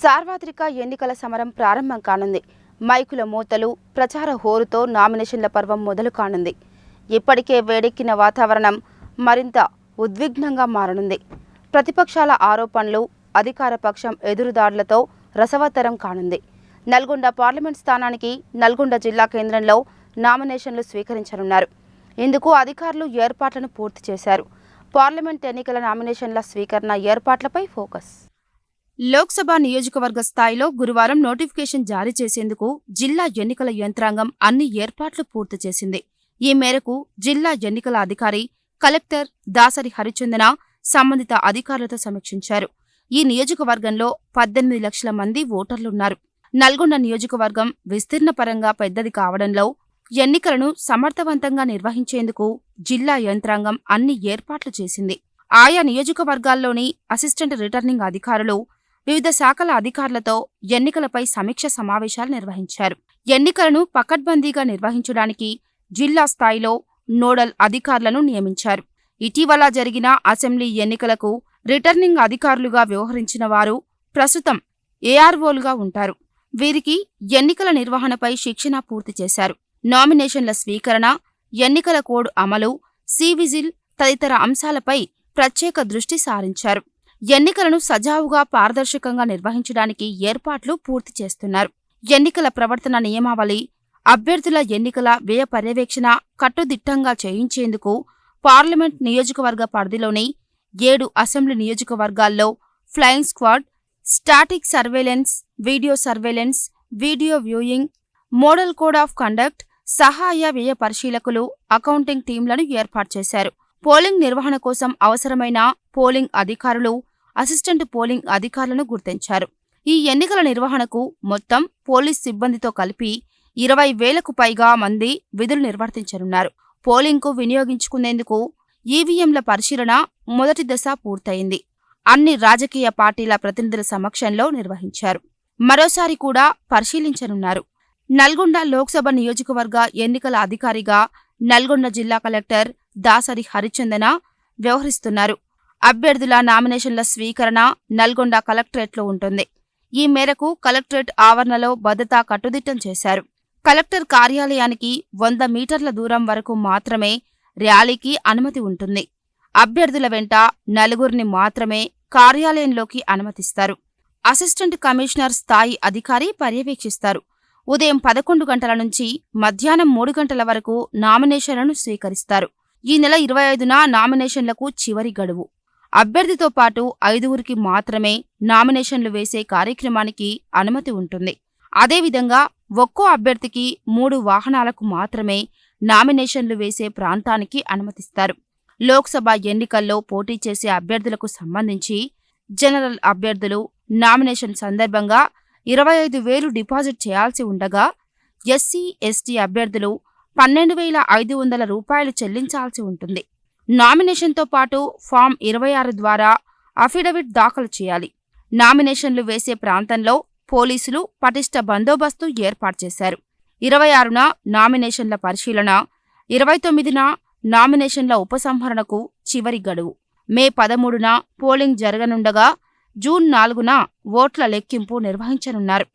సార్వత్రిక ఎన్నికల సమరం ప్రారంభం కానుంది. మైకుల మూతలు, ప్రచార హోరుతో నామినేషన్ల పర్వం మొదలు కానుంది. ఇప్పటికే వేడెక్కిన వాతావరణం మరింత ఉద్విగ్నంగా మారనుంది. ప్రతిపక్షాల ఆరోపణలు, అధికార పక్షం ఎదురుదాడులతో రసవత్తరం కానుంది. నల్గొండ పార్లమెంట్ స్థానానికి నల్గొండ జిల్లా కేంద్రంలో నామినేషన్లు స్వీకరించనున్నారు. ఇందుకు అధికారులు ఏర్పాట్లను పూర్తి చేశారు. పార్లమెంట్ ఎన్నికల నామినేషన్ల స్వీకరణ ఏర్పాట్లపై ఫోకస్. లోక్సభ నియోజకవర్గ స్థాయిలో గురువారం నోటిఫికేషన్ జారీ చేసేందుకు జిల్లా ఎన్నికల యంత్రాంగం అన్ని ఏర్పాట్లు పూర్తి చేసింది. ఈ మేరకు జిల్లా ఎన్నికల అధికారి కలెక్టర్ దాసరి హరిచందన సంబంధిత అధికారులతో సమీక్షించారు. ఈ నియోజకవర్గంలో 18 లక్షల మంది ఓటర్లున్నారు. నల్గొండ నియోజకవర్గం విస్తీర్ణపరంగా పెద్దది కావడంలో ఎన్నికలను సమర్థవంతంగా నిర్వహించేందుకు జిల్లా యంత్రాంగం అన్ని ఏర్పాట్లు చేసింది. ఆయా నియోజకవర్గాల్లోని అసిస్టెంట్ రిటర్నింగ్ అధికారులు వివిధ శాఖల అధికారులతో ఎన్నికలపై సమీక్ష సమావేశాలు నిర్వహించారు. ఎన్నికలను పకడ్బందీగా నిర్వహించడానికి జిల్లా స్థాయిలో నోడల్ అధికారులను నియమించారు. ఇటీవల జరిగిన అసెంబ్లీ ఎన్నికలకు రిటర్నింగ్ అధికారులుగా వ్యవహరించిన వారు ప్రస్తుతం ఏఆర్ఓలుగా ఉంటారు. వీరికి ఎన్నికల నిర్వహణపై శిక్షణ పూర్తి చేశారు. నామినేషన్ల స్వీకరణ, ఎన్నికల కోడ్ అమలు, సి-విజిల్ తదితర అంశాలపై ప్రత్యేక దృష్టి సారించారు. ఎన్నికలను సజావుగా పారదర్శకంగా నిర్వహించడానికి ఏర్పాట్లు పూర్తి చేస్తున్నారు. ఎన్నికల ప్రవర్తన నియమావళి, అభ్యర్థుల ఎన్నికల వ్యయ పర్యవేక్షణ కట్టుదిట్టంగా చేయించేందుకు పార్లమెంట్ నియోజకవర్గ పరిధిలోని 7 అసెంబ్లీ నియోజకవర్గాల్లో flying squad, static surveillance, video surveillance, video viewing, model code of conduct, సహాయ వ్యయ పరిశీలకులు, అకౌంటింగ్ టీంలను ఏర్పాటు చేశారు. పోలింగ్ నిర్వహణ కోసం అవసరమైన పోలింగ్ అధికారులు, అసిస్టెంట్ పోలింగ్ అధికారులను గుర్తించారు. ఈ ఎన్నికల నిర్వహణకు మొత్తం పోలీస్ సిబ్బందితో కలిపి 20,000కు పైగా మంది విధులు నిర్వర్తించనున్నారు. పోలింగ్కు వినియోగించుకునేందుకు ఈవీఎంల పరిశీలన మొదటి దశ పూర్తయింది. అన్ని రాజకీయ పార్టీల ప్రతినిధుల సమక్షంలో నిర్వహించారు. మరోసారి కూడా పరిశీలించనున్నారు. నల్గొండ లోక్సభ నియోజకవర్గ ఎన్నికల అధికారిగా నల్గొండ జిల్లా కలెక్టర్ దాసరి హరిచందన వ్యవహరిస్తున్నారు. అభ్యర్థుల నామినేషన్ల స్వీకరణ నల్గొండ కలెక్టరేట్లో ఉంటుంది. ఈ మేరకు కలెక్టరేట్ ఆవరణలో భద్రత కట్టుదిట్టం చేశారు. కలెక్టర్ కార్యాలయానికి 100 మీటర్ల దూరం వరకు మాత్రమే ర్యాలీకి అనుమతి ఉంటుంది. అభ్యర్థుల వెంట 4 మాత్రమే కార్యాలయంలోకి అనుమతిస్తారు. అసిస్టెంట్ కమిషనర్ స్థాయి అధికారి పర్యవేక్షిస్తారు. ఉదయం 11 గంటల నుంచి మధ్యాహ్నం 3 గంటల వరకు నామినేషన్లను స్వీకరిస్తారు. ఈ నెల 25న నామినేషన్లకు చివరి గడువు. అభ్యర్థితో పాటు 5గురికి మాత్రమే నామినేషన్లు వేసే కార్యక్రమానికి అనుమతి ఉంటుంది. అదేవిధంగా ఒక్కో అభ్యర్థికి 3 వాహనాలకు మాత్రమే నామినేషన్లు వేసే ప్రాంతానికి అనుమతిస్తారు. లోక్సభ ఎన్నికల్లో పోటీ చేసే అభ్యర్థులకు సంబంధించి జనరల్ అభ్యర్థులు నామినేషన్ సందర్భంగా 25,000 డిపాజిట్ చేయాల్సి ఉండగా, ఎస్సీ, ఎస్టీ అభ్యర్థులు 12,500 రూపాయలు చెల్లించాల్సి ఉంటుంది. నామినేషన్తో పాటు ఫామ్ 26 ద్వారా అఫిడవిట్ దాఖలు చేయాలి. నామినేషన్లు వేసే ప్రాంతంలో పోలీసులు పటిష్ట బందోబస్తు ఏర్పాటు చేశారు. 26న నామినేషన్ల పరిశీలన, 29న నామినేషన్ల ఉపసంహరణకు చివరి గడువు. మే 13న పోలింగ్ జరగనుండగా జూన్ 4న ఓట్ల లెక్కింపు నిర్వహించనున్నారు.